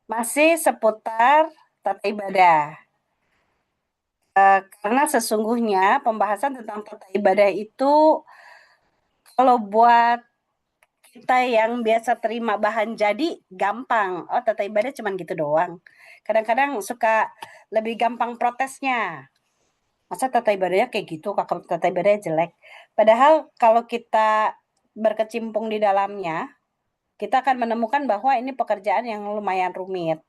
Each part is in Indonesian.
Masih seputar tata ibadah. Karena sesungguhnya pembahasan tentang tata ibadah itu kalau buat kita yang biasa terima bahan jadi gampang. Oh, tata ibadah cuman gitu doang. Kadang-kadang suka lebih gampang protesnya. Masa tata ibadahnya kayak gitu, kakak tata ibadahnya jelek. Padahal kalau kita berkecimpung di dalamnya, kita akan menemukan bahwa ini pekerjaan yang lumayan rumit.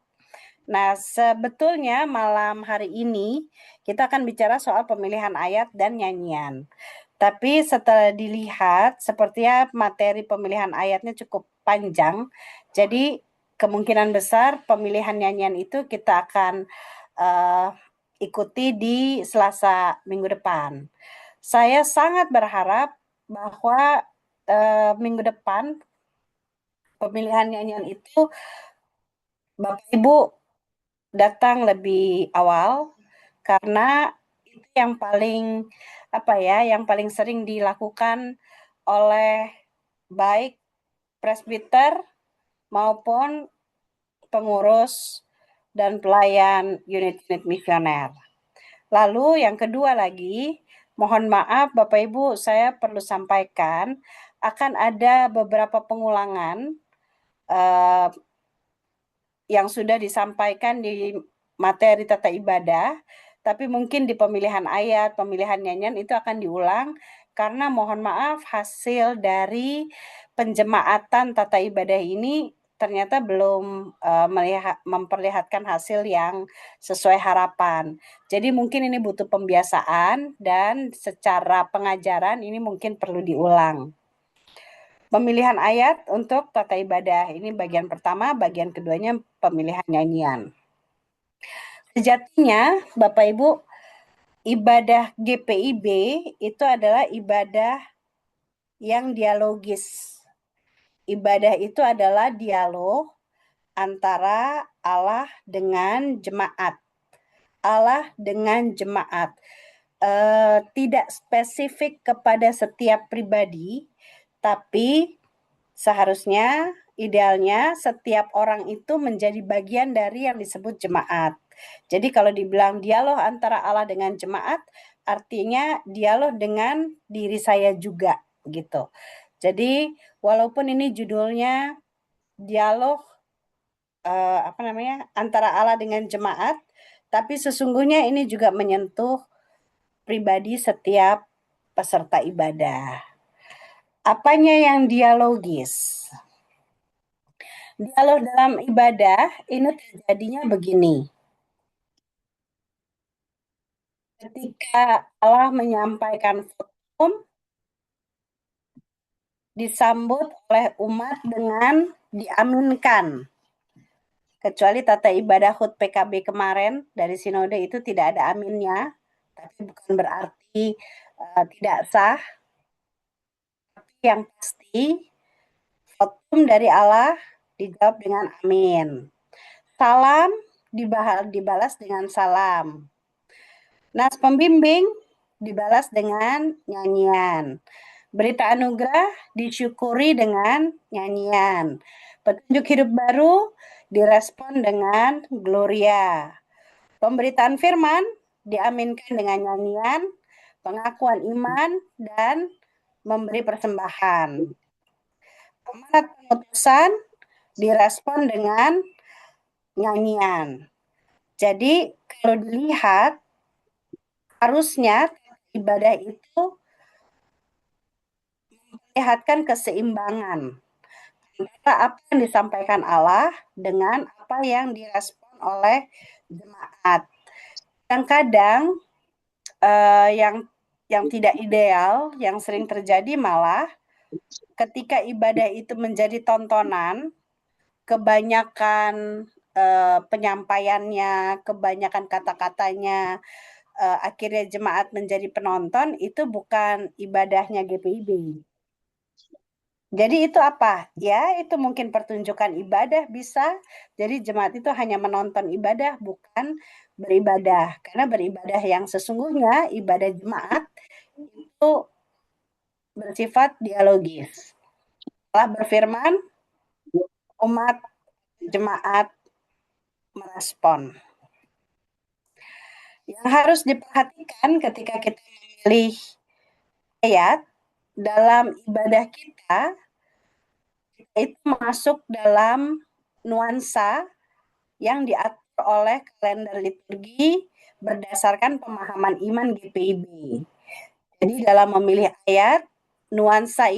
Nah, sebetulnya malam hari ini kita akan bicara soal pemilihan ayat dan nyanyian. Tapi setelah dilihat, sepertinya materi pemilihan ayatnya cukup panjang. Jadi kemungkinan besar pemilihan nyanyian itu kita akan uh, ikuti di Selasa minggu depan. Saya sangat berharap bahwa minggu depan pemilihan nyanyian itu Bapak Ibu datang lebih awal karena itu yang paling apa ya, yang paling sering dilakukan oleh baik presbiter maupun pengurus dan pelayan unit-unit misioner. Lalu yang kedua lagi, mohon maaf Bapak Ibu, saya perlu sampaikan akan ada beberapa pengulangan eh, yang sudah disampaikan di materi tata ibadah, tapi mungkin di pemilihan ayat, pemilihan nyanyian itu akan diulang karena mohon maaf hasil dari penjemaatan tata ibadah ini ternyata belum memperlihatkan hasil yang sesuai harapan. Jadi mungkin ini butuh pembiasaan dan secara pengajaran ini mungkin perlu diulang. Pemilihan ayat untuk tata ibadah. Ini bagian pertama, bagian keduanya pemilihan nyanyian. Sejatinya, Bapak Ibu, ibadah GPIB itu adalah ibadah yang dialogis. Ibadah itu adalah dialog antara Allah dengan jemaat. Allah dengan jemaat. Tidak spesifik kepada setiap pribadi, tapi seharusnya, idealnya setiap orang itu menjadi bagian dari yang disebut jemaat. Jadi kalau dibilang dialog antara Allah dengan jemaat, artinya dialog dengan diri saya juga gitu. Jadi walaupun ini judulnya dialog apa namanya antara Allah dengan jemaat, tapi sesungguhnya ini juga menyentuh pribadi setiap peserta ibadah. Apanya yang dialogis? Dialog dalam ibadah ini terjadinya begini. Ketika Allah menyampaikan hukum, disambut oleh umat dengan diaminkan. Kecuali tata ibadah HUT PKB kemarin dari sinode itu tidak ada aminnya, tapi bukan berarti tidak sah. Tapi yang pasti, hukum dari Allah dijawab dengan amin. Salam dibalas dengan salam. Nas pembimbing dibalas dengan nyanyian. Berita anugerah disyukuri dengan nyanyian. Petunjuk hidup baru direspon dengan Gloria. Pemberitaan firman diaminkan dengan nyanyian, pengakuan iman, dan memberi persembahan. Amanat pengutusan direspon dengan nyanyian. Jadi kalau dilihat harusnya ibadah itu memperlihatkan keseimbangan antara apa yang disampaikan Allah dengan apa yang direspon oleh jemaat. Kadang-kadang yang tidak ideal, yang sering terjadi malah ketika ibadah itu menjadi tontonan, kebanyakan penyampaiannya, kebanyakan kata-katanya, akhirnya jemaat menjadi penonton, itu bukan ibadahnya GPIB. Jadi itu apa? Ya, itu mungkin pertunjukan ibadah bisa. Jadi jemaat itu hanya menonton ibadah, bukan beribadah. Karena beribadah yang sesungguhnya, ibadah jemaat itu bersifat dialogis. Allah berfirman, umat jemaat merespon. Yang harus diperhatikan ketika kita memilih ayat dalam ibadah kita itu masuk dalam nuansa yang diatur oleh kalender liturgi berdasarkan pemahaman iman GPIB. Jadi dalam memilih ayat, nuansa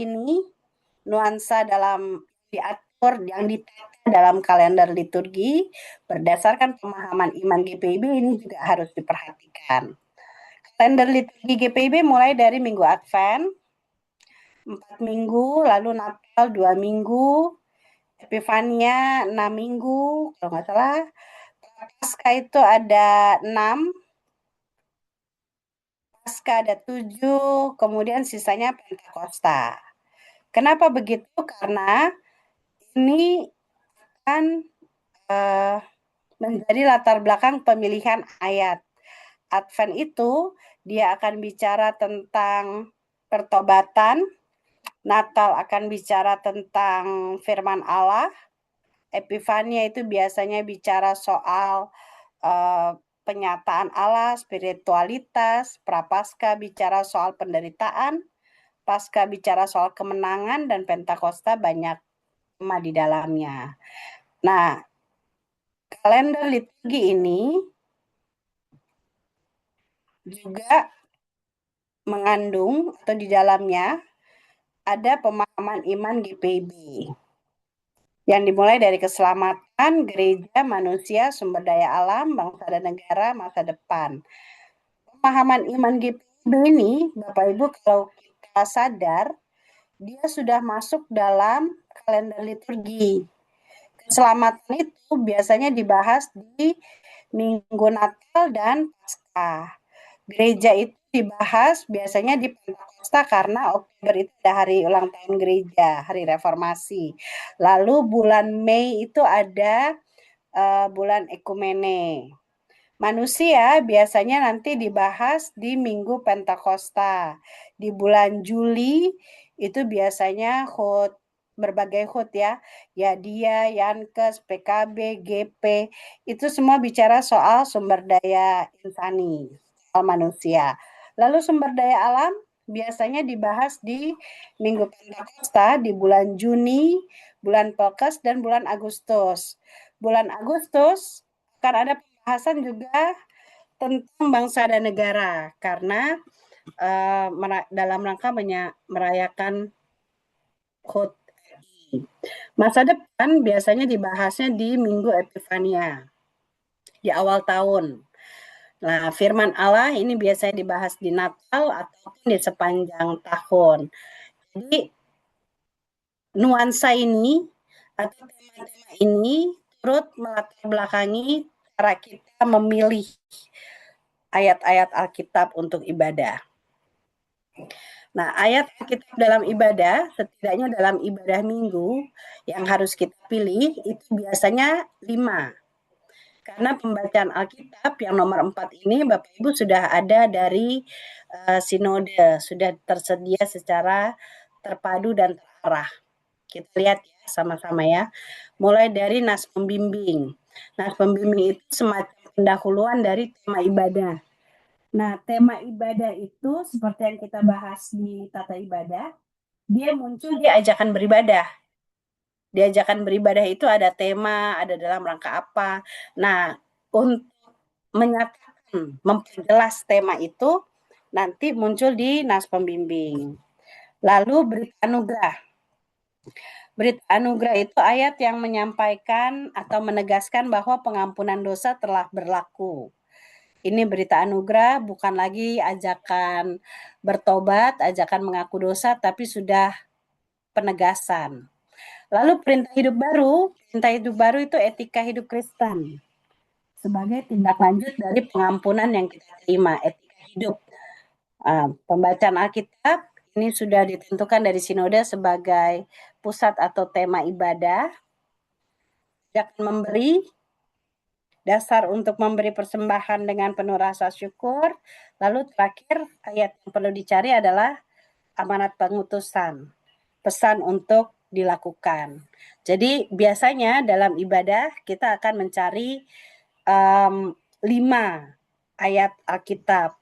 dalam diatur yang ditata dalam kalender liturgi berdasarkan pemahaman iman GPIB ini juga harus diperhatikan. Kalender liturgi GPIB mulai dari Minggu Advent, 4 minggu, lalu Natal 2 minggu, Epifania 6 minggu, kalau nggak salah. Pasca itu ada 6, Pasca ada 7, kemudian sisanya Pentakosta. Kenapa begitu? Karena ini kan menjadi latar belakang pemilihan ayat. Advent itu dia akan bicara tentang pertobatan, Natal akan bicara tentang firman Allah, Epifania itu biasanya bicara soal penyataan Allah, spiritualitas, Prapaskah bicara soal penderitaan, Paskah bicara soal kemenangan, dan Pentakosta banyak tema di dalamnya. Nah, kalender liturgi ini juga mengandung atau di dalamnya ada pemahaman iman GPIB yang dimulai dari keselamatan, gereja, manusia, sumber daya alam, bangsa dan negara, masa depan. Pemahaman iman GPIB ini, Bapak Ibu, kalau kita sadar, dia sudah masuk dalam kalender liturgi. Keselamatan itu biasanya dibahas di Minggu Natal dan Paskah. Gereja itu dibahas biasanya di Pentakosta karena Oktober itu ada hari ulang tahun gereja, hari reformasi. Lalu bulan Mei itu ada bulan ekumene. Manusia biasanya nanti dibahas di Minggu Pentakosta. Di bulan Juli itu biasanya HUT, berbagai HUT ya. Ya dia, Yankes, PKB, GP, itu semua bicara soal sumber daya insani, soal manusia. Lalu sumber daya alam biasanya dibahas di Minggu Pentakosta, di bulan Juni, bulan Pelkes, dan bulan Agustus. Bulan Agustus akan ada pembahasan juga tentang bangsa dan negara karena dalam rangka merayakan HUT RI. Masa depan biasanya dibahasnya di Minggu Epifania di awal tahun. Nah, firman Allah ini biasanya dibahas di Natal ataupun di sepanjang tahun. Jadi nuansa ini atau tema-tema ini turut melatar belakangi cara kita memilih ayat-ayat Alkitab untuk ibadah. Nah, ayat Alkitab dalam ibadah, setidaknya dalam ibadah minggu yang harus kita pilih itu biasanya 5. Karena pembacaan Alkitab yang nomor 4 ini Bapak Ibu sudah ada dari sinode, sudah tersedia secara terpadu dan terarah. Kita lihat ya sama-sama ya. Mulai dari nas pembimbing. Nas pembimbing itu semacam pendahuluan dari tema ibadah. Nah, tema ibadah itu seperti yang kita bahas di tata ibadah, dia muncul di ajakan beribadah. Di ajakan beribadah itu ada tema, ada dalam rangka apa. Nah, untuk menyatakan, memperjelas tema itu, nanti muncul di nas pembimbing. Lalu berita anugerah. Berita anugerah itu ayat yang menyampaikan atau menegaskan bahwa pengampunan dosa telah berlaku. Ini berita anugerah, bukan lagi ajakan bertobat, ajakan mengaku dosa, tapi sudah penegasan. Lalu perintah hidup baru itu etika hidup Kristen. Sebagai tindak lanjut dari pengampunan yang kita terima, etika hidup. Pembacaan Alkitab ini sudah ditentukan dari sinode sebagai pusat atau tema ibadah. Ajakan memberi, dasar untuk memberi persembahan dengan penuh rasa syukur. Lalu terakhir ayat yang perlu dicari adalah amanat pengutusan. Pesan untuk dilakukan. Jadi biasanya dalam ibadah kita akan mencari 5 ayat Alkitab.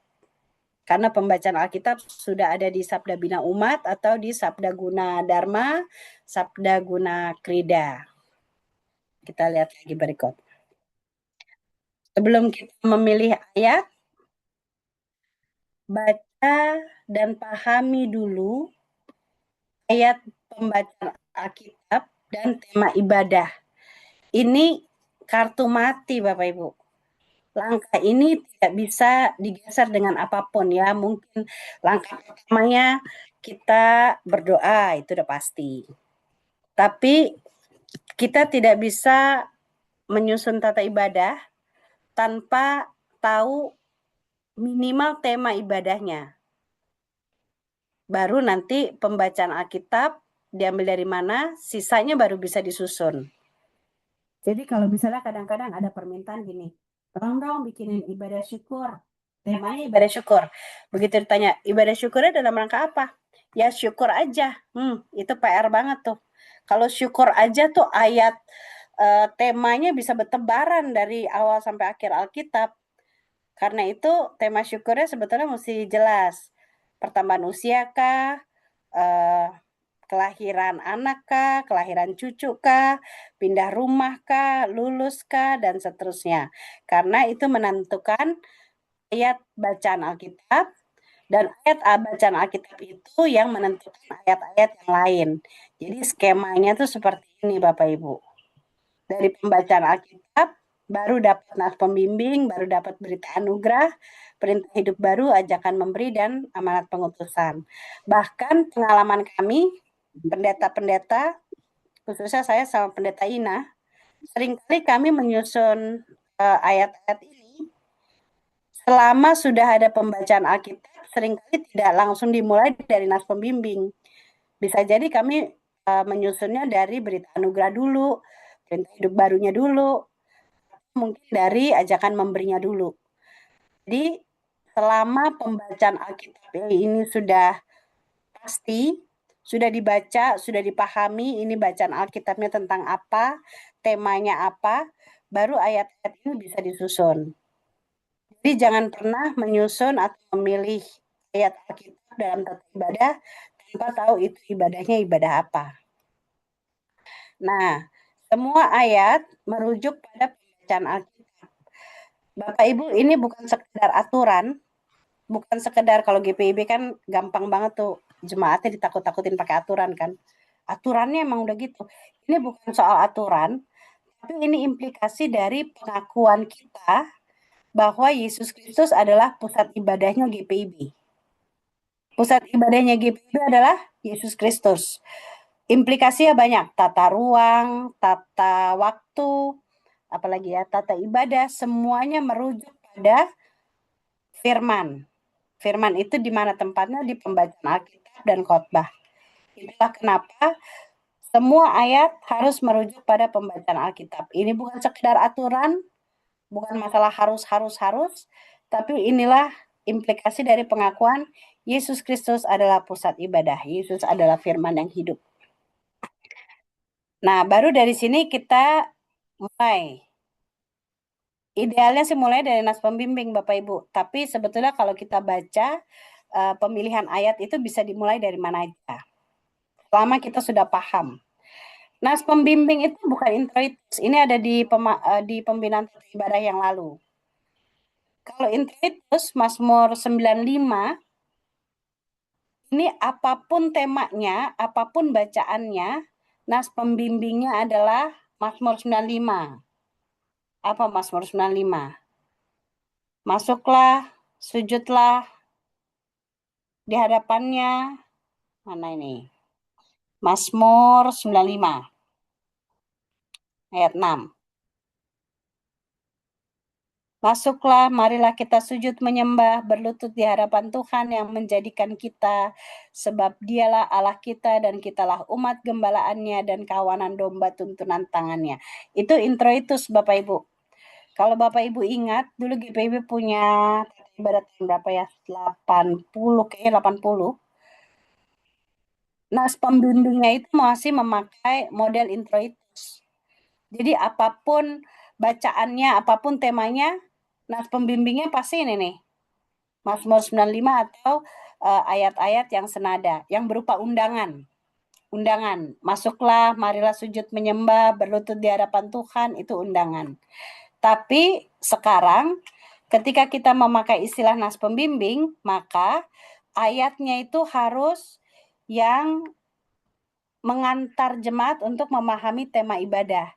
Karena pembacaan Alkitab sudah ada di Sabda Bina Umat atau di Sabda Guna Dharma, Sabda Guna Krida. Kita lihat lagi berikut. Sebelum kita memilih ayat, baca dan pahami dulu ayat pembacaan Alkitab dan tema ibadah. Ini kartu mati Bapak Ibu. Langkah ini tidak bisa digeser dengan apapun ya. Mungkin langkah pertamanya kita berdoa, itu udah pasti. Tapi kita tidak bisa menyusun tata ibadah tanpa tahu minimal tema ibadahnya. Baru nanti pembacaan Alkitab diambil dari mana, sisanya baru bisa disusun. Jadi kalau misalnya kadang-kadang ada permintaan gini, tolong dong bikinin ibadah syukur. Temanya ibadah syukur. Begitu ditanya, ibadah syukurnya dalam rangka apa? Ya syukur aja. Itu PR banget tuh. Kalau syukur aja tuh ayat temanya bisa bertebaran dari awal sampai akhir Alkitab. Karena itu tema syukurnya sebetulnya mesti jelas. Pertambahan usia kah? Kelahiran anak kah, kelahiran cucu kah, pindah rumah kah, lulus kah, dan seterusnya. Karena itu menentukan ayat bacaan Alkitab, dan ayat bacaan Alkitab itu yang menentukan ayat-ayat yang lain. Jadi skemanya tuh seperti ini Bapak Ibu. Dari pembacaan Alkitab, baru dapat nas pembimbing, baru dapat berita anugerah, perintah hidup baru, ajakan memberi, dan amanat pengutusan. Bahkan pengalaman kami, pendeta-pendeta, khususnya saya sama pendeta Ina, seringkali kami menyusun ayat-ayat ini selama sudah ada pembacaan Alkitab, seringkali tidak langsung dimulai dari nas pembimbing. Bisa jadi kami menyusunnya dari berita anugerah dulu, perintah hidup barunya dulu, mungkin dari ajakan memberinya dulu. Jadi selama pembacaan Alkitab ini sudah pasti, sudah dibaca, sudah dipahami ini bacaan Alkitabnya tentang apa, temanya apa, baru ayat-ayat ini bisa disusun. Jadi jangan pernah menyusun atau memilih ayat Alkitab dalam tata ibadah tanpa tahu itu ibadahnya ibadah apa. Nah, semua ayat merujuk pada pembacaan Alkitab. Bapak Ibu, ini bukan sekedar aturan, bukan sekedar kalau GPIB kan gampang banget tuh jemaatnya ditakut-takutin pakai aturan kan. Aturannya emang udah gitu. Ini bukan soal aturan, tapi ini implikasi dari pengakuan kita bahwa Yesus Kristus adalah pusat ibadahnya GPIB. Pusat ibadahnya GPIB adalah Yesus Kristus. Implikasinya banyak, tata ruang, tata waktu, apalagi ya, tata ibadah, semuanya merujuk pada firman. Firman itu di mana tempatnya? Di pembacaan Alkitab dan khotbah. Itulah kenapa semua ayat harus merujuk pada pembacaan Alkitab. Ini bukan sekedar aturan, bukan masalah harus, tapi inilah implikasi dari pengakuan Yesus Kristus adalah pusat ibadah. Yesus adalah firman yang hidup. Nah, baru dari sini kita mulai. Idealnya sih mulai dari nas pembimbing Bapak Ibu. Tapi sebetulnya kalau kita baca pemilihan ayat itu bisa dimulai dari mana aja. Selama kita sudah paham. Nas pembimbing itu bukan introitus. Ini ada di pembinaan ibadah yang lalu. Kalau introitus Mazmur 95 ini apapun temanya, apapun bacaannya, nas pembimbingnya adalah Mazmur 95. Apa Mazmur 95? Masuklah, sujudlah di hadapannya. Mana ini? Mazmur 95 ayat 6. Masuklah, marilah kita sujud menyembah, berlutut di hadapan Tuhan yang menjadikan kita, sebab dialah Allah kita dan kitalah umat gembalaannya dan kawanan domba tuntunan tangannya. Itu introitus Bapak Ibu. Kalau Bapak Ibu ingat, dulu GPIB punya ibadat yang berapa ya? 80, kayaknya 80. Nas pembimbingnya itu masih memakai model introitus. Jadi apapun bacaannya, apapun temanya, nas pembimbingnya pasti ini nih, Mazmur 95 atau ayat-ayat yang senada, yang berupa undangan. Undangan, masuklah, marilah sujud menyembah, berlutut di hadapan Tuhan, itu undangan. Tapi sekarang ketika kita memakai istilah nas pembimbing, maka ayatnya itu harus yang mengantar jemaat untuk memahami tema ibadah.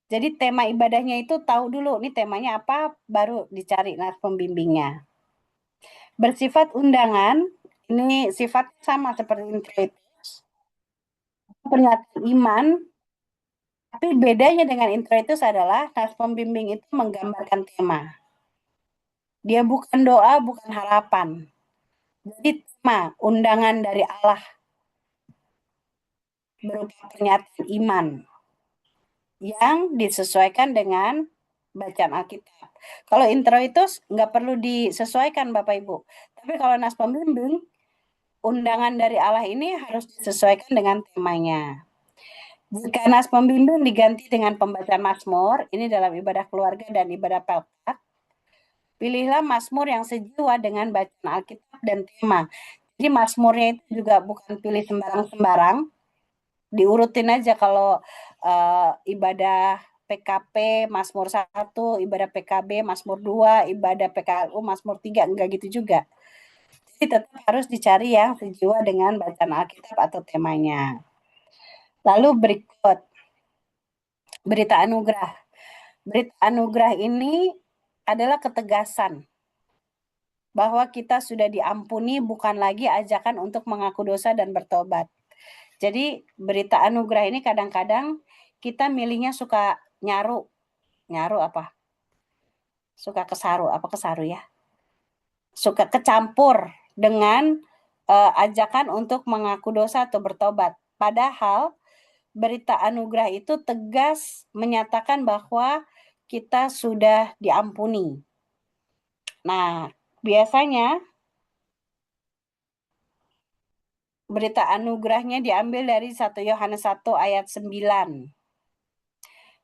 Jadi tema ibadahnya itu tahu dulu, nih temanya apa, baru dicari nas pembimbingnya. Bersifat undangan, ini sifat sama seperti introitus, pernyataan iman, tapi bedanya dengan introitus adalah nas pembimbing itu menggambarkan tema. Dia bukan doa, bukan harapan. Jadi tema, undangan dari Allah berupa pernyataan iman yang disesuaikan dengan bacaan Alkitab. Kalau introitus nggak perlu disesuaikan Bapak Ibu. Tapi kalau nas pembimbing, undangan dari Allah ini harus disesuaikan dengan temanya. Jika nas pembimbing diganti dengan pembacaan Mazmur, ini dalam ibadah keluarga dan ibadah pelkat, pilihlah Mazmur yang sejiwa dengan bacaan Alkitab dan tema. Jadi Mazmurnya itu juga bukan pilih sembarang-sembarang, diurutin aja kalau ibadah PKP Mazmur 1, ibadah PKB Mazmur 2, ibadah PKLU Mazmur 3, enggak gitu juga. Jadi tetap harus dicari yang sejiwa dengan bacaan Alkitab atau temanya. Lalu berikut berita anugerah. Berita anugerah ini adalah ketegasan bahwa kita sudah diampuni, bukan lagi ajakan untuk mengaku dosa dan bertobat. Jadi berita anugerah ini kadang-kadang kita milihnya suka nyaru. Nyaru apa? Suka kesaru, apa kesaru ya? Suka kecampur dengan ajakan untuk mengaku dosa atau bertobat. Padahal berita anugerah itu tegas menyatakan bahwa kita sudah diampuni. Nah, biasanya berita anugerahnya diambil dari 1 Yohanes 1 ayat 9.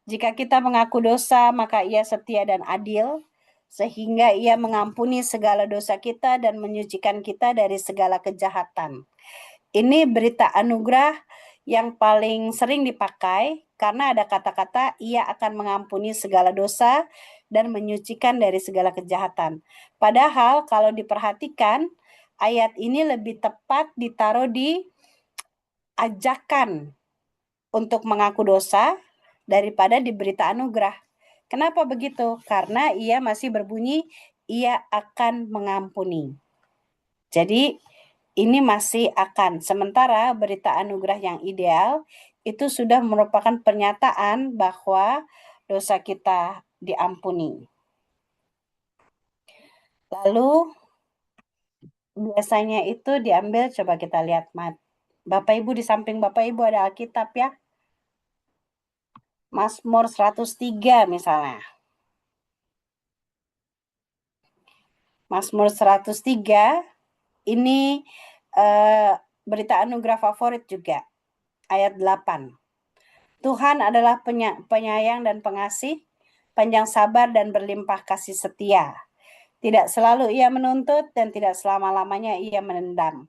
Jika kita mengaku dosa, maka Ia setia dan adil, sehingga Ia mengampuni segala dosa kita dan menyucikan kita dari segala kejahatan. Ini berita anugerah yang paling sering dipakai karena ada kata-kata Ia akan mengampuni segala dosa dan menyucikan dari segala kejahatan. Padahal kalau diperhatikan, ayat ini lebih tepat ditaruh di ajakan untuk mengaku dosa daripada di berita anugerah. Kenapa begitu? Karena ia masih berbunyi, ia akan mengampuni. Jadi ini masih akan. Sementara berita anugerah yang ideal itu sudah merupakan pernyataan bahwa dosa kita diampuni. Lalu biasanya itu diambil, coba kita lihat, Bapak Ibu, di samping Bapak Ibu ada Alkitab ya. Mazmur 103 misalnya. Mazmur 103 ini berita anugerah favorit juga. Ayat 8. Tuhan adalah penyayang dan pengasih, panjang sabar dan berlimpah kasih setia. Tidak selalu ia menuntut dan tidak selama-lamanya ia menendam.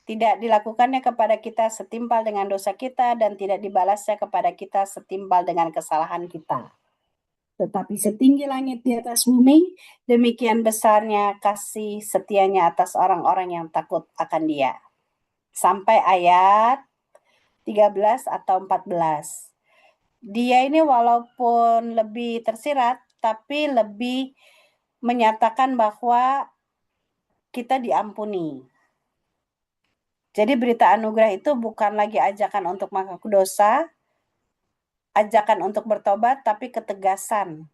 Tidak dilakukannya kepada kita setimpal dengan dosa kita dan tidak dibalasnya kepada kita setimpal dengan kesalahan kita. Tetapi setinggi langit di atas bumi, demikian besarnya kasih setianya atas orang-orang yang takut akan Dia. Sampai ayat 13 atau 14. Dia ini walaupun lebih tersirat, tapi lebih menyatakan bahwa kita diampuni. Jadi berita anugerah itu bukan lagi ajakan untuk mengaku dosa, ajakan untuk bertobat, tapi ketegasan.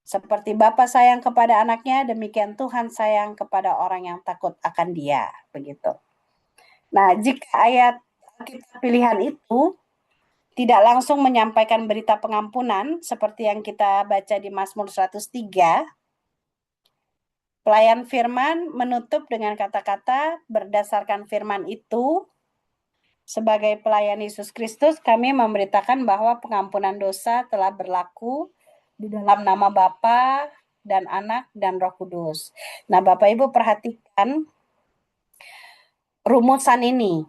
Seperti Bapa sayang kepada anaknya, demikian Tuhan sayang kepada orang yang takut akan Dia. Begitu. Nah, jika ayat kita pilihan itu tidak langsung menyampaikan berita pengampunan, seperti yang kita baca di Mazmur 103, pelayan firman menutup dengan kata-kata berdasarkan firman itu, Sebagai pelayan Yesus Kristus, kami memberitakan bahwa pengampunan dosa telah berlaku di dalam nama Bapa dan Anak dan Roh Kudus. Nah, Bapak Ibu perhatikan rumusan ini.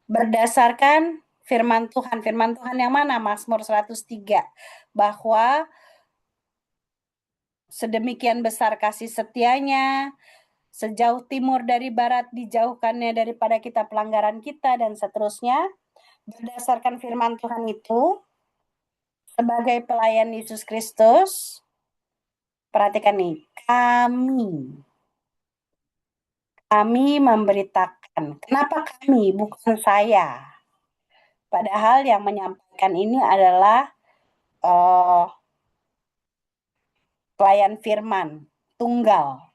Berdasarkan firman Tuhan. Firman Tuhan yang mana? Mazmur 103. Bahwa sedemikian besar kasih setianya, sejauh timur dari barat dijauhkannya daripada kita pelanggaran kita, dan seterusnya. Berdasarkan firman Tuhan itu, sebagai pelayan Yesus Kristus, perhatikan nih, kami memberitakan. Kenapa kami, bukan saya? Padahal yang menyampaikan ini adalah pelayan firman, tunggal.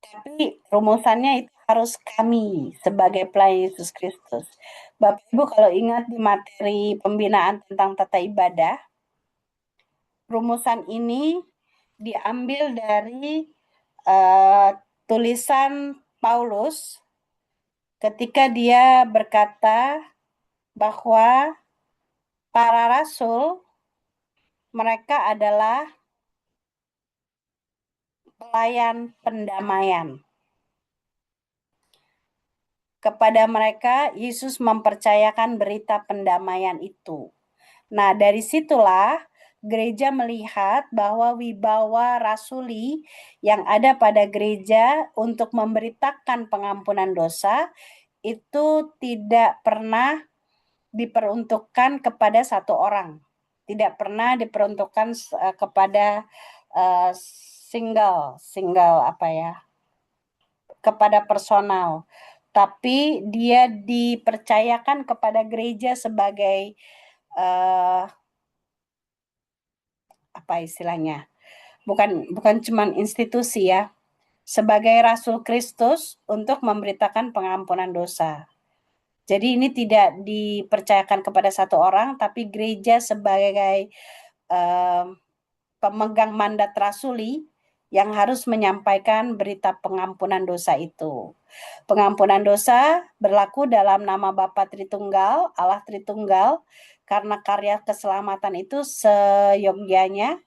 Tapi rumusannya itu harus kami sebagai pelayan Yesus Kristus. Bapak Ibu kalau ingat di materi pembinaan tentang tata ibadah, rumusan ini diambil dari tulisan Paulus ketika dia berkata bahwa para rasul mereka adalah pelayan pendamaian. Kepada mereka Yesus mempercayakan berita pendamaian itu. Nah, dari situlah gereja melihat bahwa wibawa rasuli yang ada pada gereja untuk memberitakan pengampunan dosa itu tidak pernah diperuntukkan kepada satu orang. Tidak pernah diperuntukkan kepada kepada personal. Tapi dia dipercayakan kepada gereja sebagai apa istilahnya? Bukan cuma institusi ya. Sebagai Rasul Kristus untuk memberitakan pengampunan dosa. Jadi ini tidak dipercayakan kepada satu orang, tapi gereja sebagai pemegang mandat rasuli yang harus menyampaikan berita pengampunan dosa itu. Pengampunan dosa berlaku dalam nama Bapa Tritunggal, Allah Tritunggal, karena karya keselamatan itu seyogyanya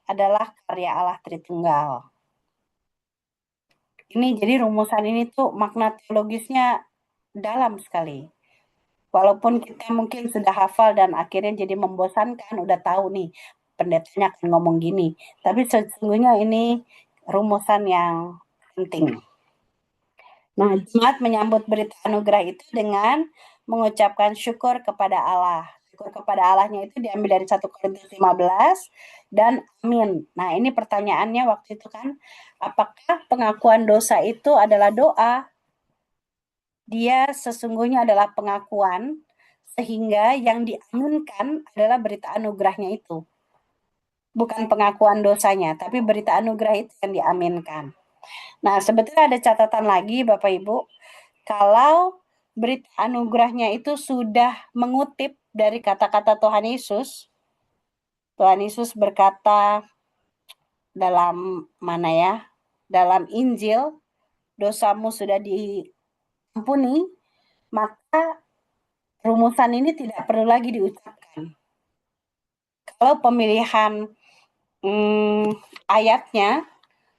adalah karya Allah Tritunggal. Ini jadi rumusan ini tuh makna teologisnya dalam sekali. Walaupun kita mungkin sudah hafal dan akhirnya jadi membosankan, udah tahu nih pendetanya akan ngomong gini. Tapi sesungguhnya ini rumusan yang penting. Nah, jemaat menyambut berita anugerah itu dengan mengucapkan syukur kepada Allah. Syukur kepada Allahnya itu diambil dari 1 Korintus 15 dan amin. Nah, ini pertanyaannya waktu itu kan, apakah pengakuan dosa itu adalah doa? Dia sesungguhnya adalah pengakuan, sehingga yang diaminkan adalah berita anugerahnya itu. Bukan pengakuan dosanya, tapi berita anugerah itu yang diaminkan. Nah, sebetulnya ada catatan lagi Bapak Ibu, kalau berita anugerahnya itu sudah mengutip dari kata-kata Tuhan Yesus. Tuhan Yesus berkata dalam mana ya? Dalam Injil, dosamu sudah diampuni, maka rumusan ini tidak perlu lagi diucapkan. Kalau pemilihan ayatnya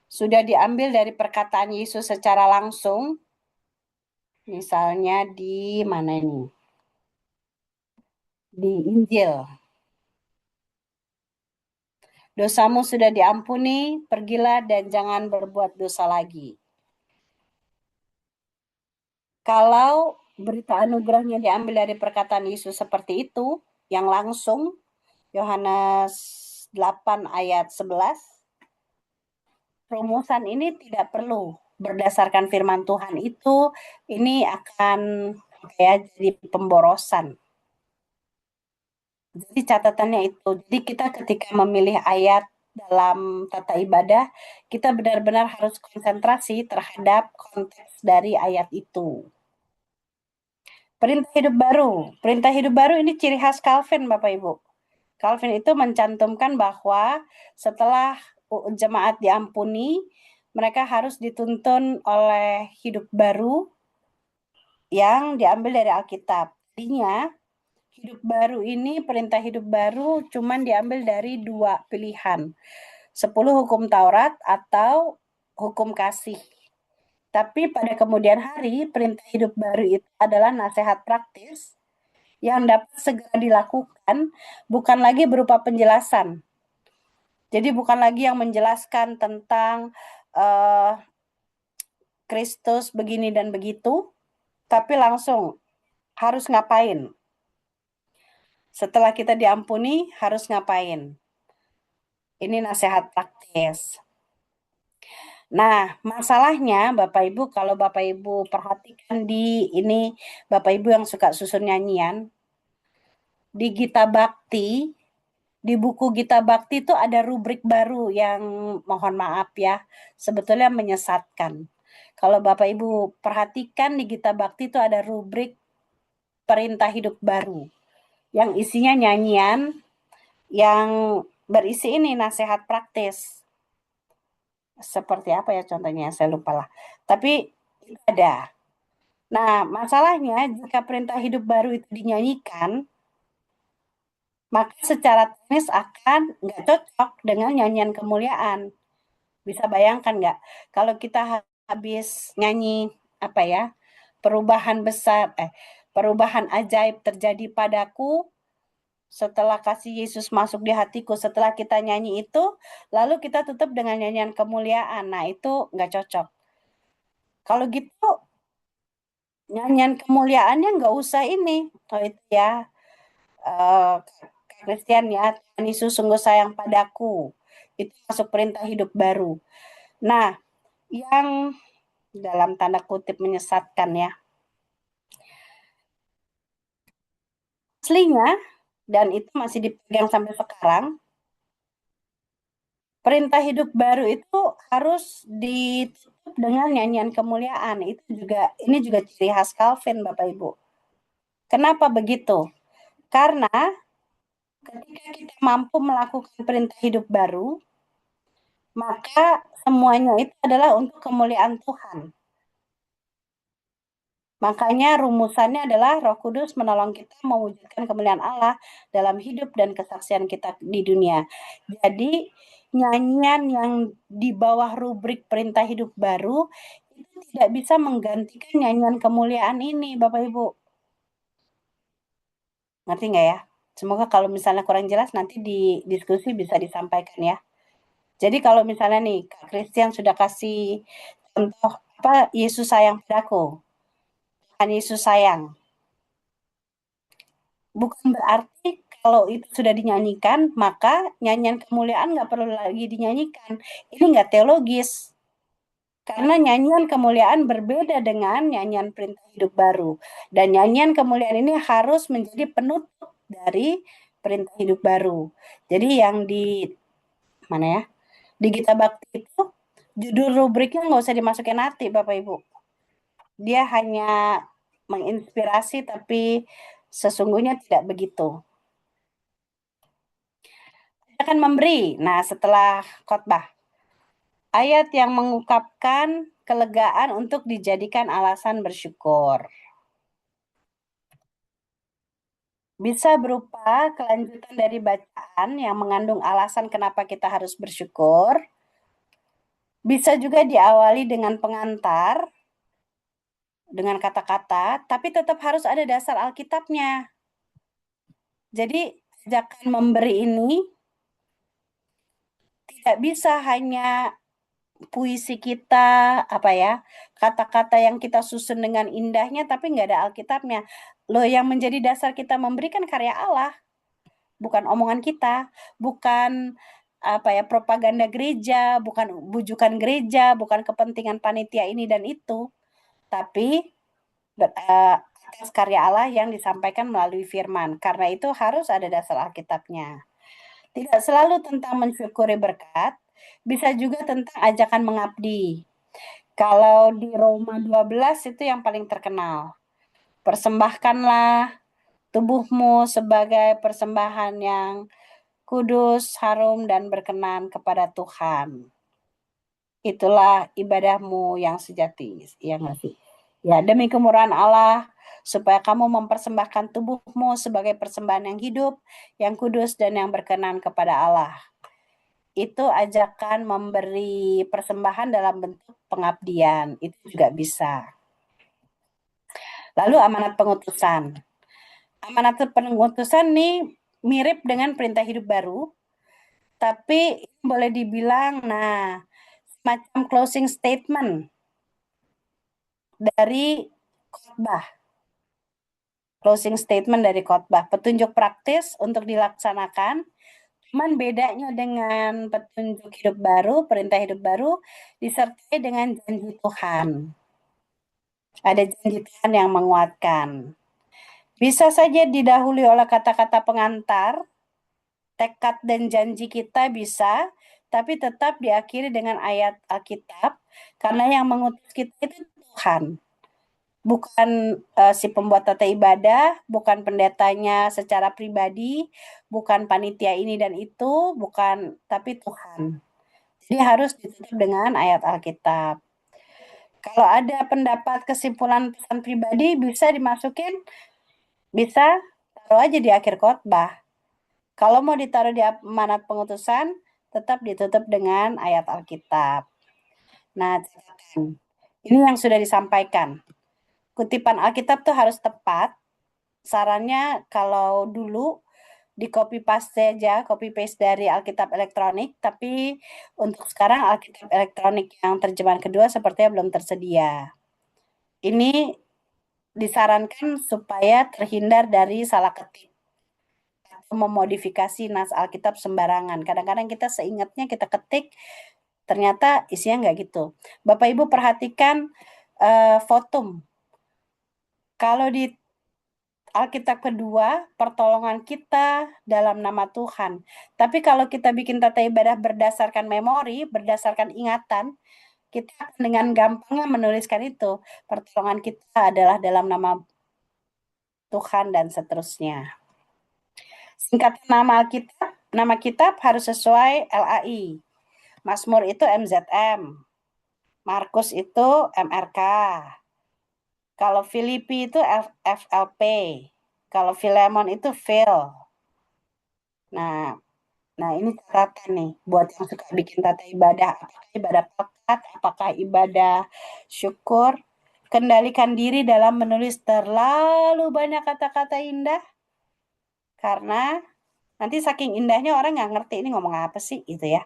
sudah diambil dari perkataan Yesus secara langsung, misalnya di mana ini? Di Injil. Dosamu sudah diampuni, pergilah dan jangan berbuat dosa lagi. Kalau berita anugerahnya diambil dari perkataan Yesus seperti itu, yang langsung, Yohanes 8 ayat 11, rumusan ini tidak perlu berdasarkan firman Tuhan itu, ini akan jadi pemborosan. Jadi catatannya itu, jadi kita ketika memilih ayat dalam tata ibadah, kita benar-benar harus konsentrasi terhadap konteks dari ayat itu. Perintah hidup baru ini ciri khas Calvin Bapak Ibu. Calvin itu mencantumkan bahwa setelah jemaat diampuni, mereka harus dituntun oleh hidup baru yang diambil dari Alkitab. Artinya, hidup baru ini, perintah hidup baru cuman diambil dari 2 pilihan. 10 hukum Taurat atau hukum kasih. Tapi pada kemudian hari, perintah hidup baru itu adalah nasihat praktis yang dapat segera dilakukan, bukan lagi berupa penjelasan. Jadi bukan lagi yang menjelaskan tentang Kristus begini dan begitu, tapi langsung harus ngapain. Setelah kita diampuni, harus ngapain. Ini nasihat praktis. Nah, masalahnya Bapak Ibu, kalau Bapak Ibu perhatikan di ini, Bapak Ibu yang suka susun nyanyian, di Gita Bakti, di buku Gita Bakti itu ada rubrik baru yang mohon maaf ya, sebetulnya menyesatkan. Kalau Bapak Ibu perhatikan di Gita Bakti itu ada rubrik perintah hidup baru yang isinya nyanyian yang berisi ini nasihat praktis. Seperti apa ya contohnya? Saya lupa lah. Tapi itu ada. Nah, masalahnya jika perintah hidup baru itu dinyanyikan, maka secara teknis akan nggak cocok dengan nyanyian kemuliaan. Bisa bayangkan nggak? Kalau kita habis nyanyi apa ya? Perubahan besar, perubahan ajaib terjadi padaku setelah kasih Yesus masuk di hatiku. Setelah kita nyanyi itu, lalu kita tutup dengan nyanyian kemuliaan. Nah, itu nggak cocok. Kalau gitu, nyanyian kemuliaannya nggak usah ini. Oh itu ya, Kristian ya, Tuhan Yesus sungguh sayang padaku. Itu masuk perintah hidup baru. Nah, yang dalam tanda kutip menyesatkan ya. Aslinya, dan itu masih dipegang sampai sekarang, perintah hidup baru itu harus ditutup dengan nyanyian kemuliaan. Ini juga ciri khas Calvin, Bapak Ibu. Kenapa begitu? Karena ketika kita mampu melakukan perintah hidup baru, maka semuanya itu adalah untuk kemuliaan Tuhan. Makanya rumusannya adalah Roh Kudus menolong kita mewujudkan kemuliaan Allah dalam hidup dan kesaksian kita di dunia. Jadi nyanyian yang di bawah rubrik perintah hidup baru itu tidak bisa menggantikan nyanyian kemuliaan ini, Bapak Ibu. Ngerti nggak ya? Semoga kalau misalnya kurang jelas nanti di diskusi bisa disampaikan ya. Jadi kalau misalnya nih Kak Christian sudah kasih contoh apa Yesus sayang padaku. Tuhan Yesus sayang. Bukan berarti kalau itu sudah dinyanyikan, maka nyanyian kemuliaan nggak perlu lagi dinyanyikan. Ini nggak teologis. Karena nyanyian kemuliaan berbeda dengan nyanyian perintah hidup baru. Dan nyanyian kemuliaan ini harus menjadi penutup dari perintah hidup baru. Jadi yang di mana ya? Di Gita Bakti itu judul rubriknya nggak usah dimasukin hati Bapak Ibu. Dia hanya menginspirasi tapi sesungguhnya tidak begitu. Akan memberi. Nah, setelah khotbah, ayat yang mengungkapkan kelegaan untuk dijadikan alasan bersyukur. Bisa berupa kelanjutan dari bacaan yang mengandung alasan kenapa kita harus bersyukur. Bisa juga diawali dengan pengantar, dengan kata-kata, tapi tetap harus ada dasar Alkitabnya. Jadi, ajakan memberi ini tidak bisa hanya puisi kita, apa ya, kata-kata yang kita susun dengan indahnya, tapi nggak ada Alkitabnya. Loh, yang menjadi dasar kita memberikan karya Allah, bukan omongan kita, bukan apa ya propaganda gereja, bukan bujukan gereja, bukan kepentingan panitia ini dan itu, tapi atas karya Allah yang disampaikan melalui firman. Karena itu harus ada dasar Alkitabnya. Tidak selalu tentang mensyukuri berkat, bisa juga tentang ajakan mengabdi. Kalau di Roma 12 itu yang paling terkenal. Persembahkanlah tubuhmu sebagai persembahan yang kudus, harum, dan berkenan kepada Tuhan. Itulah ibadahmu yang sejati. Ya nggak sih? Ya, demi kemurahan Allah, supaya kamu mempersembahkan tubuhmu sebagai persembahan yang hidup, yang kudus, dan yang berkenan kepada Allah. Itu ajakan memberi persembahan dalam bentuk pengabdian. Itu juga bisa. Lalu amanat pengutusan. Amanat pengutusan nih mirip dengan perintah hidup baru, tapi boleh dibilang, nah, semacam closing statement dari khotbah. Closing statement dari khotbah, petunjuk praktis untuk dilaksanakan. Cuman bedanya dengan petunjuk hidup baru, perintah hidup baru, disertai dengan janji Tuhan. Ada janji Tuhan yang menguatkan. Bisa saja didahului oleh kata-kata pengantar, tekad dan janji kita bisa, tapi tetap diakhiri dengan ayat Alkitab, karena yang mengutus kita itu Tuhan. Bukan si pembuat tata ibadah, bukan pendetanya secara pribadi, bukan panitia ini dan itu, bukan, tapi Tuhan. Jadi harus ditutup dengan ayat Alkitab. Kalau ada pendapat kesimpulan pesan pribadi bisa dimasukin, bisa taruh aja di akhir khotbah. Kalau mau ditaruh di amanat pengutusan, tetap ditutup dengan ayat Alkitab. Nah, catatan. Ini yang sudah disampaikan. Kutipan Alkitab tuh harus tepat. Sarannya kalau dulu di copy paste aja, copy paste dari Alkitab elektronik, tapi untuk sekarang Alkitab elektronik yang terjemahan kedua sepertinya belum tersedia. Ini disarankan supaya terhindar dari salah ketik atau memodifikasi nas Alkitab sembarangan. Kadang-kadang kita seingatnya kita ketik, ternyata isinya nggak gitu. Bapak Ibu perhatikan votum. Kalau di Alkitab kedua, pertolongan kita dalam nama Tuhan. Tapi kalau kita bikin tata ibadah berdasarkan memori, berdasarkan ingatan, kita dengan gampangnya menuliskan itu. Pertolongan kita adalah dalam nama Tuhan dan seterusnya. Singkatan nama kitab harus sesuai LAI. Mazmur itu MZM. Markus itu MRK. Kalau Filipi itu FLP. Kalau Filemon itu Phil. Nah, ini catatan nih buat yang suka bikin tata ibadah. Apakah ibadah pekat, apakah ibadah syukur. Kendalikan diri dalam menulis terlalu banyak kata-kata indah. Karena nanti saking indahnya orang nggak ngerti ini ngomong apa sih gitu ya.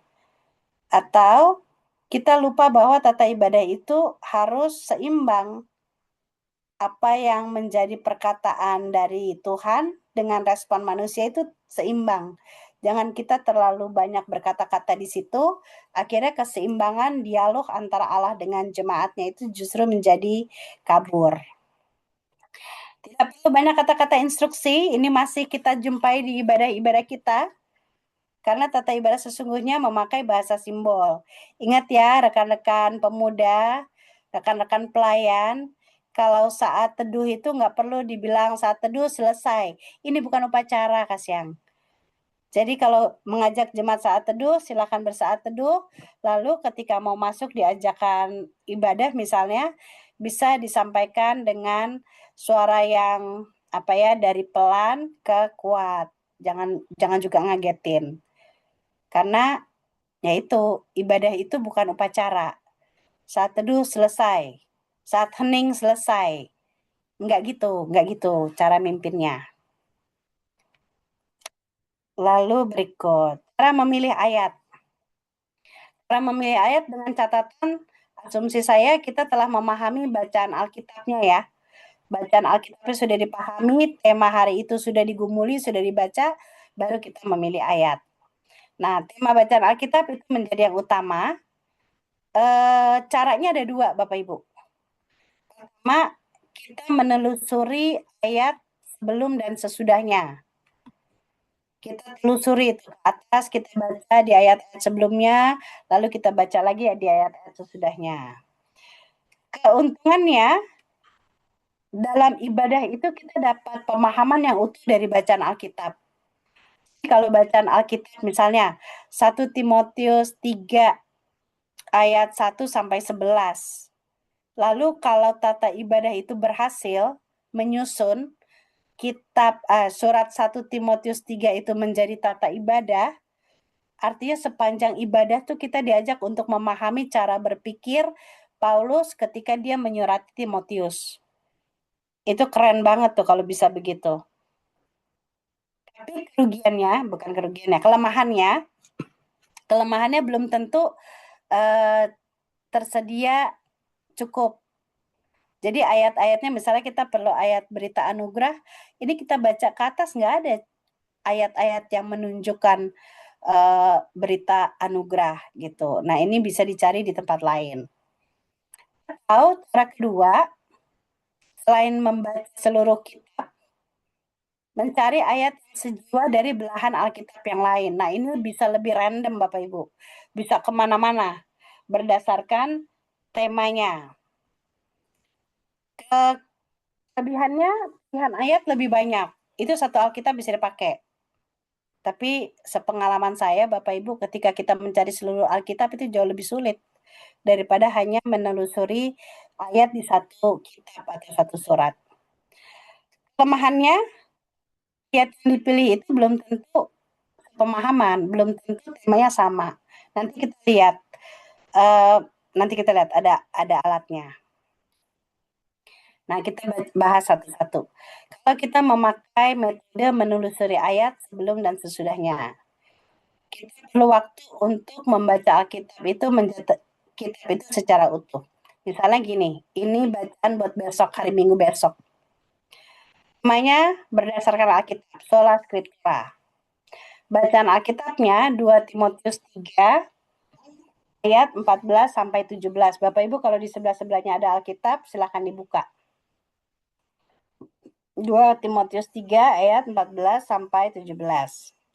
Atau kita lupa bahwa tata ibadah itu harus seimbang. Apa yang menjadi perkataan dari Tuhan dengan respon manusia itu seimbang. Jangan kita terlalu banyak berkata-kata di situ, akhirnya keseimbangan dialog antara Allah dengan jemaatnya itu justru menjadi kabur. Tidak perlu banyak kata-kata instruksi, ini masih kita jumpai di ibadah-ibadah kita, karena tata ibadah sesungguhnya memakai bahasa simbol. Ingat ya rekan-rekan pemuda, rekan-rekan pelayan, kalau saat teduh itu nggak perlu dibilang saat teduh selesai. Ini bukan upacara, Kasyang. Jadi kalau mengajak jemaat saat teduh, silakan bersaat teduh. Lalu ketika mau masuk diajakan ibadah misalnya, bisa disampaikan dengan suara yang dari pelan ke kuat. Jangan juga ngagetin. Karena ya itu, ibadah itu bukan upacara. Saat teduh selesai. Saat hening selesai. Enggak gitu cara mimpinnya. Lalu berikut, cara memilih ayat. Cara memilih ayat dengan catatan, asumsi saya kita telah memahami bacaan Alkitabnya ya. Bacaan Alkitabnya sudah dipahami, tema hari itu sudah digumuli, sudah dibaca, baru kita memilih ayat. Nah, tema bacaan Alkitab itu menjadi yang utama. Caranya ada dua, Bapak Ibu. Pertama, kita menelusuri ayat sebelum dan sesudahnya. Kita telusuri itu ke atas, kita baca di ayat-ayat sebelumnya, lalu kita baca lagi ya di ayat-ayat sesudahnya. Keuntungannya, dalam ibadah itu kita dapat pemahaman yang utuh dari bacaan Alkitab. Kalau bacaan Alkitab misalnya 1 Timotius 3 ayat 1 sampai 11. Lalu kalau tata ibadah itu berhasil menyusun kitab surat 1 Timotius 3 itu menjadi tata ibadah, artinya sepanjang ibadah tuh kita diajak untuk memahami cara berpikir Paulus ketika dia menyurati Timotius. Itu keren banget tuh kalau bisa begitu. Tapi kelemahannya belum tentu tersedia cukup. Jadi ayat-ayatnya misalnya kita perlu ayat berita anugerah, ini kita baca ke atas nggak ada ayat-ayat yang menunjukkan berita anugerah gitu. Nah ini bisa dicari di tempat lain. Atau cara kedua, selain membaca seluruh kitab, mencari ayat sejiwa dari belahan Alkitab yang lain. Nah ini bisa lebih random Bapak Ibu. Bisa kemana-mana berdasarkan temanya. Kelebihannya, pilihan ayat lebih banyak. Itu satu Alkitab bisa dipakai. Tapi sepengalaman saya, Bapak Ibu, ketika kita mencari seluruh Alkitab itu jauh lebih sulit daripada hanya menelusuri ayat di satu kitab atau satu surat. Kelemahannya, ayat yang dipilih itu belum tentu pemahaman, belum tentu temanya sama. Nanti kita lihat, uh, ada alatnya. Nah, kita bahas satu-satu. Kalau kita memakai metode menelusuri ayat sebelum dan sesudahnya, kita perlu waktu untuk membaca Alkitab itu kitab itu secara utuh. Misalnya gini, ini bacaan buat besok, hari Minggu besok. Namanya berdasarkan Alkitab, sola scriptura. Bacaan Alkitabnya 2 Timotius 3 ayat 14 sampai 17. Bapak Ibu kalau di sebelah-sebelahnya ada Alkitab, silakan dibuka. 2 Timotius 3 ayat 14 sampai 17.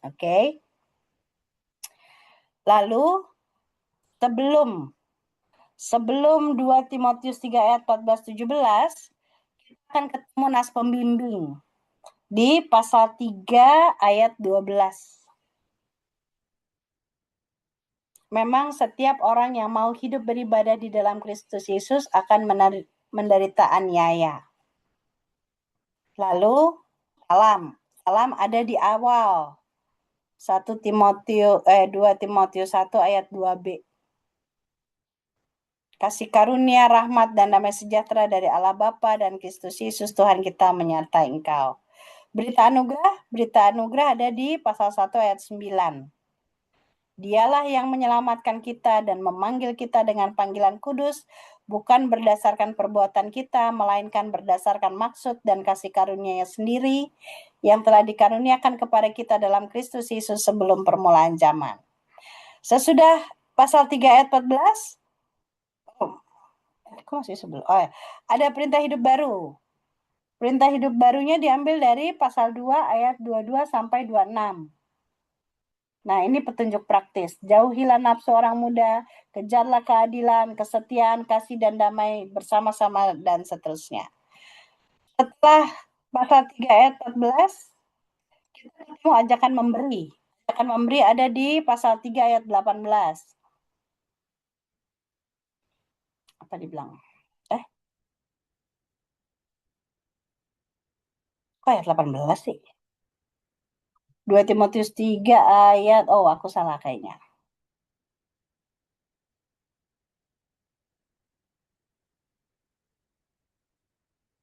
Oke. Lalu sebelum 2 Timotius 3 ayat 14-17, kita akan ketemu nas pembimbing di pasal 3 ayat 12. Memang setiap orang yang mau hidup beribadah di dalam Kristus Yesus akan menderita aniaya. Lalu salam ada di awal. 2 Timotius 1 ayat 2b. Kasih karunia, rahmat, dan damai sejahtera dari Allah Bapa dan Kristus Yesus Tuhan kita menyertai engkau. Berita anugerah ada di pasal 1 ayat 9. Dialah yang menyelamatkan kita dan memanggil kita dengan panggilan kudus, bukan berdasarkan perbuatan kita, melainkan berdasarkan maksud dan kasih karunia-Nya sendiri, yang telah dikaruniakan kepada kita dalam Kristus Yesus sebelum permulaan zaman. Sesudah pasal 3 ayat 14, ada perintah hidup baru. Perintah hidup barunya diambil dari pasal 2 ayat 22 sampai 26. Nah, ini petunjuk praktis. Jauhilah nafsu orang muda, kejarlah keadilan, kesetiaan, kasih, dan damai bersama-sama, dan seterusnya. Setelah pasal 3 ayat 14, kita ketemu ajakan memberi. Ajakan memberi ada di pasal 3 ayat 18. Apa dibilang? Kok ayat 18 sih? 2 Timotius 3 ayat, aku salah kayaknya.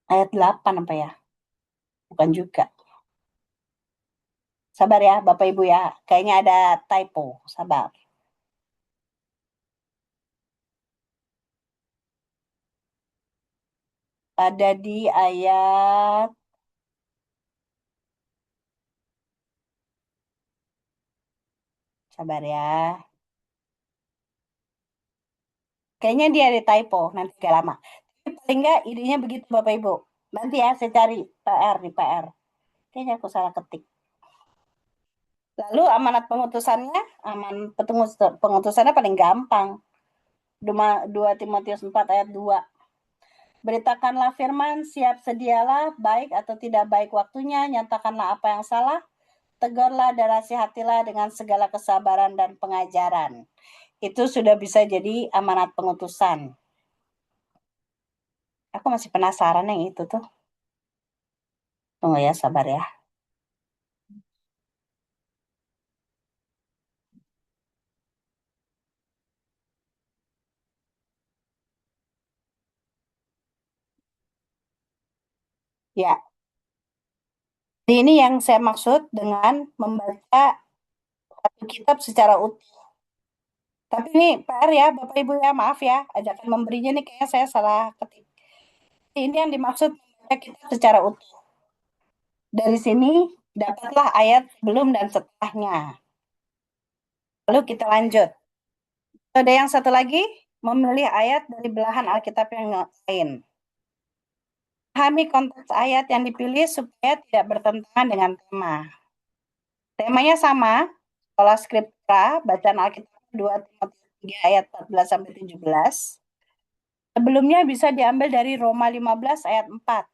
Ayat 8 apa ya? Bukan juga. Sabar ya Bapak Ibu ya. Kayaknya ada typo. Sabar. Ada di ayat sabar ya. Kayaknya dia ada typo, nanti gak lama. Tapi paling nggak idenya begitu Bapak Ibu. Nanti ya saya cari PR di PR. Kayaknya aku salah ketik. Lalu amanat pengutusannya paling gampang. 2 Timotius 4 ayat 2. Beritakanlah firman, siap sedialah, baik atau tidak baik waktunya, nyatakanlah apa yang salah, tegurlah dan nasihatilah dengan segala kesabaran dan pengajaran. Itu sudah bisa jadi amanat pengutusan. Aku masih penasaran yang itu tuh. Tunggu ya, sabar ya. Ya, ini yang saya maksud dengan membaca satu kitab secara utuh. Tapi ini PR ya, Bapak Ibu ya, maaf ya, ajakan memberinya nih kayaknya saya salah ketik. Ini yang dimaksud membaca kitab secara utuh. Dari sini dapatlah ayat sebelum dan setelahnya. Lalu kita lanjut. Ada yang satu lagi, memilih ayat dari belahan Alkitab yang lain. Pahami konteks ayat yang dipilih supaya tidak bertentangan dengan tema. Temanya sama, sekolah skriptura, bacaan Alkitab 2 Timotius 3 ayat 14 sampai 17. Sebelumnya bisa diambil dari Roma 15 ayat 4.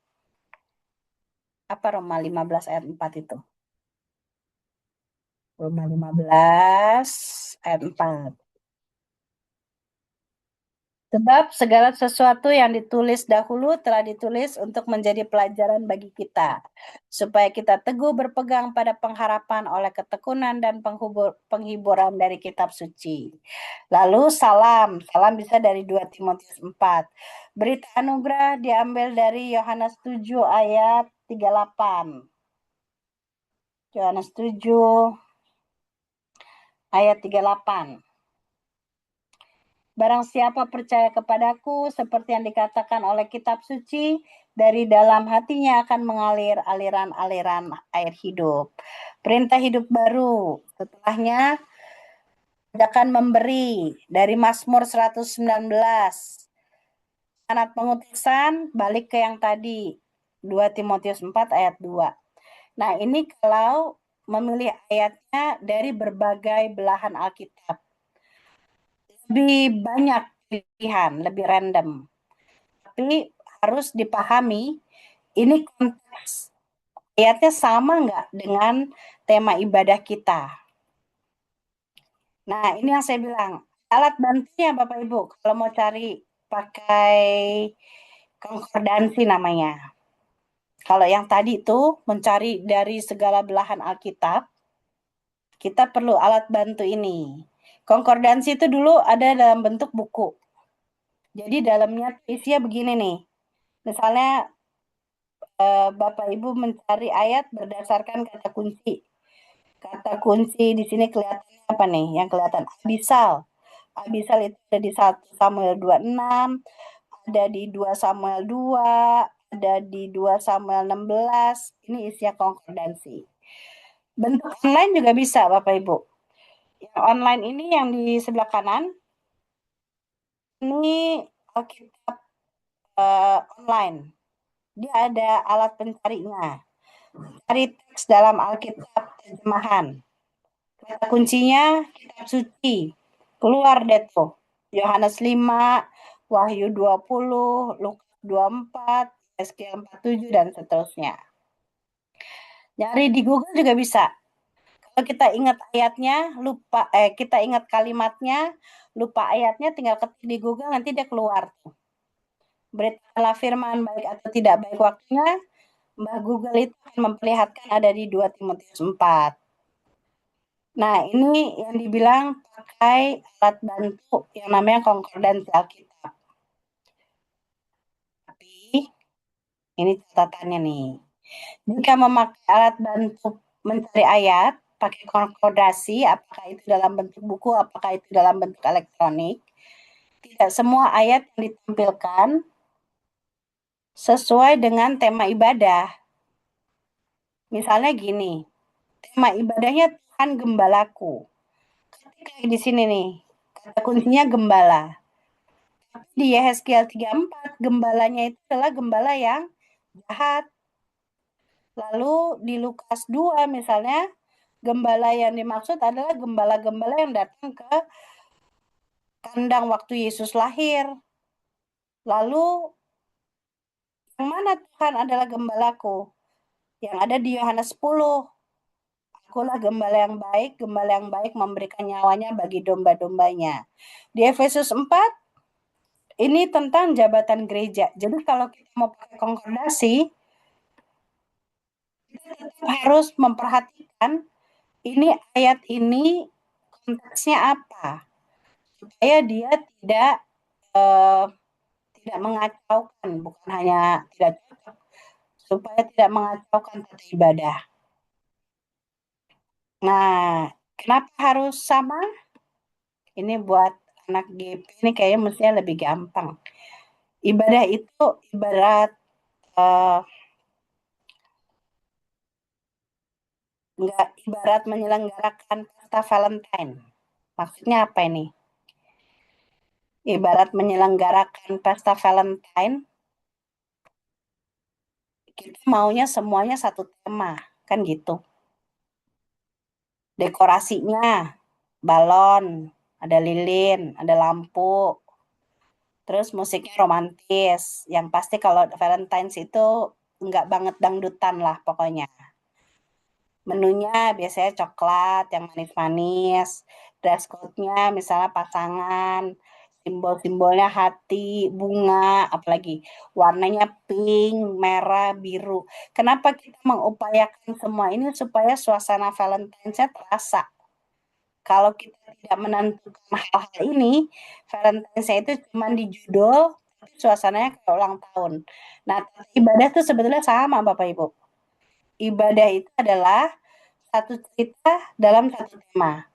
Apa Roma 15 ayat 4 itu? Roma 15 ayat 4. Sebab segala sesuatu yang ditulis dahulu telah ditulis untuk menjadi pelajaran bagi kita, supaya kita teguh berpegang pada pengharapan oleh ketekunan dan penghiburan dari kitab suci. Lalu salam, salam bisa dari 2 Timotius 4. Berita anugerah diambil dari Yohanes 7 ayat 38. Yohanes 7 ayat 38. Barang siapa percaya kepadaku, seperti yang dikatakan oleh kitab suci, dari dalam hatinya akan mengalir aliran-aliran air hidup. Perintah hidup baru. Setelahnya, ajakan memberi dari Mazmur 119. Anak pengutusan, balik ke yang tadi. 2 Timotius 4 ayat 2. Nah, ini kalau memilih ayatnya dari berbagai belahan Alkitab. Lebih banyak pilihan, lebih random. Tapi harus dipahami ini konteks ayatnya sama nggak dengan tema ibadah kita. Nah, ini yang saya bilang. Alat bantunya Bapak Ibu, kalau mau cari pakai konkordansi namanya. Kalau yang tadi itu mencari dari segala belahan Alkitab, kita perlu alat bantu ini. Konkordansi itu dulu ada dalam bentuk buku. Jadi dalamnya isinya begini nih. Misalnya Bapak Ibu mencari ayat berdasarkan kata kunci. Kata kunci di sini kelihatannya apa nih? Yang kelihatan Abisal. Abisal itu ada di 1 Samuel 26, ada di 2 Samuel 2, ada di 2 Samuel 16. Ini isinya konkordansi. Bentuk online juga bisa Bapak Ibu. Yang online ini yang di sebelah kanan, ini Alkitab online. Dia ada alat pencarinya. Cari teks dalam Alkitab terjemahan. Kata kuncinya kitab suci. Keluar deh tuh. Yohanes 5, Wahyu 20, Lukas 24, Yeskiel 47 dan seterusnya. Nyari di Google juga bisa. Kalau kita ingat ayatnya, lupa kita ingat kalimatnya, lupa ayatnya, tinggal ketik di Google nanti dia keluar tuh. Beritakanlah firman baik atau tidak baik waktunya, Mbah Google itu akan memperlihatkan ada di 2 Timotius 4. Nah, ini yang dibilang pakai alat bantu yang namanya konkordansi Alkitab. Tapi ini catatannya nih. Jika memakai alat bantu mencari ayat, pakai konkordasi, apakah itu dalam bentuk buku, apakah itu dalam bentuk elektronik, tidak semua ayat yang ditampilkan sesuai dengan tema ibadah. Misalnya gini, tema ibadahnya Tuhan Gembalaku. Ketik di sini nih, kata kuncinya gembala. Di Yehezkiel 34, gembalanya itu adalah gembala yang jahat. Lalu di Lukas 2 misalnya, gembala yang dimaksud adalah gembala-gembala yang datang ke kandang waktu Yesus lahir. Lalu yang mana Tuhan adalah gembalaku? Yang ada di Yohanes 10. Akulah gembala yang baik memberikan nyawanya bagi domba-dombanya. Di Efesus 4, Ini tentang jabatan gereja. Jadi kalau kita mau pakai konkordasi, kita tetap harus memperhatikan ini ayat ini konteksnya apa, supaya dia eh, tidak mengacaukan, bukan hanya tidak cocok, supaya tidak mengacaukan tata ibadah. Nah, kenapa harus sama? Ini buat anak GP ini kayaknya mestinya lebih gampang. Ibadah itu ibarat eh, nggak ibarat menyelenggarakan pesta Valentine. Maksudnya apa ini? Ibarat menyelenggarakan pesta Valentine, kita maunya semuanya satu tema, kan gitu. Dekorasinya, balon, ada lilin, ada lampu, terus musiknya romantis. Yang pasti kalau Valentine's itu nggak banget dangdutan lah pokoknya. Menunya biasanya coklat yang manis-manis, dress code-nya misalnya pasangan, simbol-simbolnya hati, bunga, apalagi warnanya pink, merah, biru. Kenapa kita mengupayakan semua ini supaya suasana Valentine's-nya terasa? Kalau kita tidak menentukan hal-hal ini, Valentine's-nya itu cuma di judul, tapi suasananya kayak ulang tahun. Nah, ibadah itu sebetulnya sama, Bapak Ibu. Ibadah itu adalah satu cerita dalam satu tema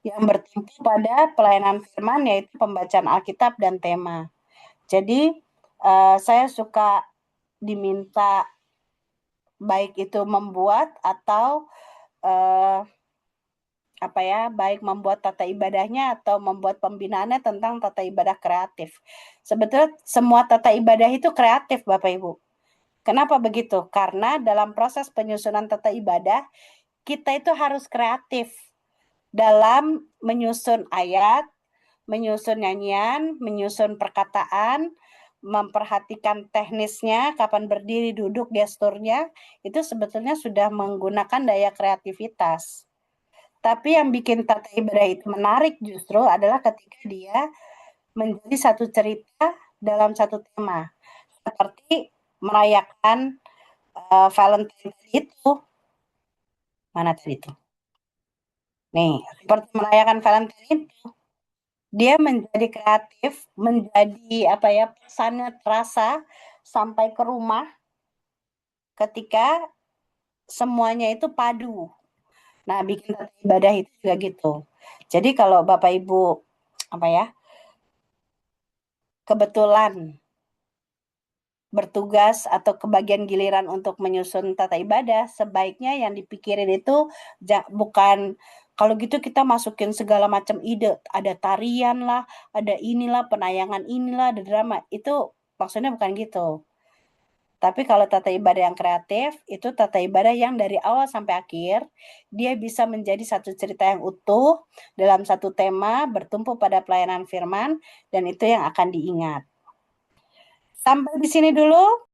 yang bertumpu pada pelayanan firman, yaitu pembacaan Alkitab dan tema. Jadi saya suka diminta baik itu membuat atau eh, apa ya, baik membuat tata ibadahnya atau membuat pembinaannya tentang tata ibadah kreatif. Sebetulnya semua tata ibadah itu kreatif, Bapak Ibu. Kenapa begitu? Karena dalam proses penyusunan tata ibadah, kita itu harus kreatif dalam menyusun ayat, menyusun nyanyian, menyusun perkataan, memperhatikan teknisnya, kapan berdiri, duduk, gesturnya, itu sebetulnya sudah menggunakan daya kreativitas. Tapi yang bikin tata ibadah itu menarik justru adalah ketika dia menjadi satu cerita dalam satu tema. Seperti merayakan Valentine itu. Mana tadi itu? Nih, seperti merayakan Valentine itu. Dia menjadi kreatif, menjadi apa ya, pesannya terasa sampai ke rumah ketika semuanya itu padu. Nah, bikin tata ibadah itu juga gitu. Jadi kalau Bapak Ibu apa ya, kebetulan bertugas atau kebagian giliran untuk menyusun tata ibadah, sebaiknya yang dipikirin itu bukan kalau gitu kita masukin segala macam ide, ada tarian lah, ada inilah, penayangan inilah, ada drama. Itu maksudnya bukan gitu. Tapi kalau tata ibadah yang kreatif, itu tata ibadah yang dari awal sampai akhir, dia bisa menjadi satu cerita yang utuh dalam satu tema, bertumpu pada pelayanan firman, dan itu yang akan diingat. Sampai di sini dulu